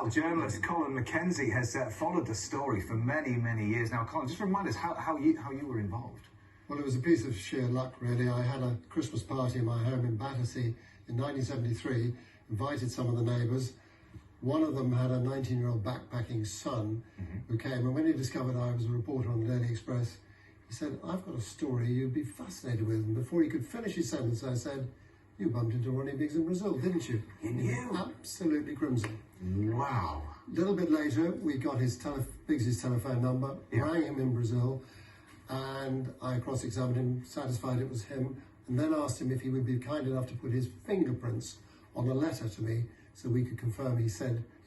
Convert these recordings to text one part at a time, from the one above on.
Well, journalist Colin Mackenzie has followed the story for many, many years now. Colin, just remind us how you were involved. Well, it was a piece of sheer luck, really. I had a Christmas party in my home in Battersea in 1973, invited some of the neighbours. One of them had a 19-year-old backpacking son who came, and when he discovered I was a reporter on the Daily Express, he said, "I've got a story you'd be fascinated with." And before he could finish his sentence, I said, "You bumped into Ronnie Biggs in Brazil, didn't you?" You knew? Absolutely crimson. Wow. A little bit later, we got Biggs's telephone number, rang him in Brazil, and I cross-examined him, satisfied it was him, and then asked him if he would be kind enough to put his fingerprints on a letter to me so we could confirm he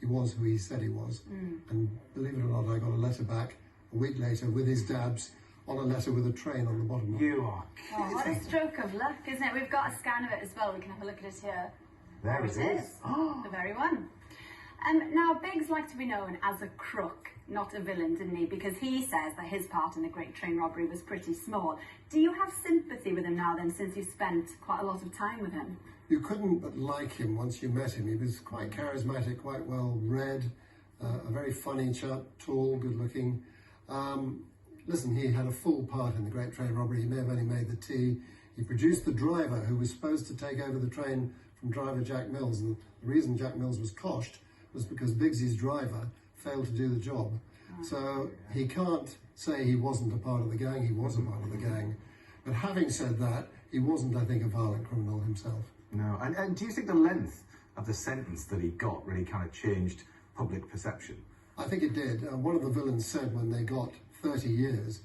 was who he said he was. And believe it or not, I got a letter back a week later with his dabs on a letter with a train on the bottom of it. You are kidding. Oh, what a stroke of luck, isn't it? We've got a scan of it as well. We can have a look at it here. There it is. The very one. Now, Biggs liked to be known as a crook, not a villain, didn't he? Because he says that his part in the Great Train Robbery was pretty small. Do you have sympathy with him now then, since you've spent quite a lot of time with him? You couldn't but like him once you met him. He was quite charismatic, quite well read, a very funny chap, tall, good looking. Listen, he had a full part in the Great Train Robbery. He may have only made the tea. He produced the driver who was supposed to take over the train from driver Jack Mills. And the reason Jack Mills was coshed was because Biggs's driver failed to do the job. So he can't say he wasn't a part of the gang. He was a part of the gang. But having said that, he wasn't, I think, a violent criminal himself. No. And do you think the length of the sentence that he got really kind of changed public perception? I think it did. One of the villains said when they got 30 years,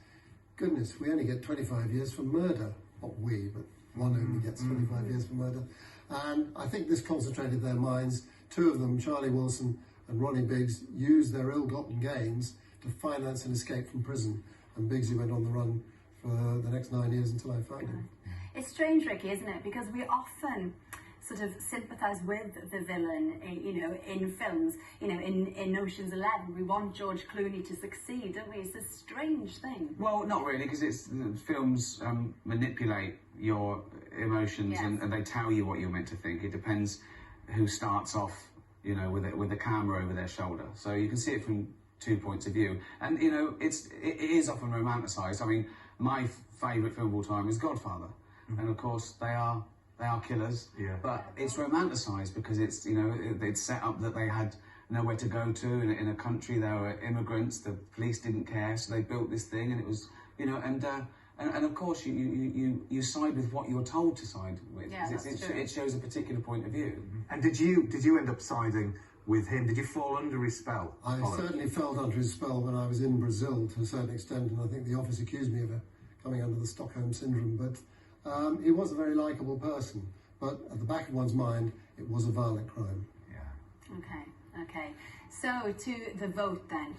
"Goodness, we only get 25 years for murder." Not we, but one only gets 25 years for murder. And I think this concentrated their minds. Two of them, Charlie Wilson and Ronnie Biggs, used their ill-gotten gains to finance an escape from prison. And Biggsy went on the run for the next 9 years until I found him. It's strange, Ricky, isn't it? Because we often sort of sympathise with the villain, in films. In Ocean's 11, we want George Clooney to succeed, don't we? It's a strange thing. Well, not really, because films manipulate your emotions and they tell you what you're meant to think. It depends who starts off, with a camera over their shoulder. So you can see it from 2 points of view, and it is often romanticised. I mean, my favourite film of all time is Godfather, and of course they are killers. Yeah. But it's romanticised because it's it's set up that they had nowhere to go to in a country. They were immigrants. The police didn't care, so they built this thing, and it was and of course you side with what you're told to side with. Yeah, It shows a particular point of view. And did you end up siding with him? Did you fall under his spell? I certainly felt under his spell when I was in Brazil to a certain extent, and I think the office accused me of coming under the Stockholm Syndrome. But he was a very likeable person. But at the back of one's mind, it was a violent crime. Yeah. Okay. So to the vote then.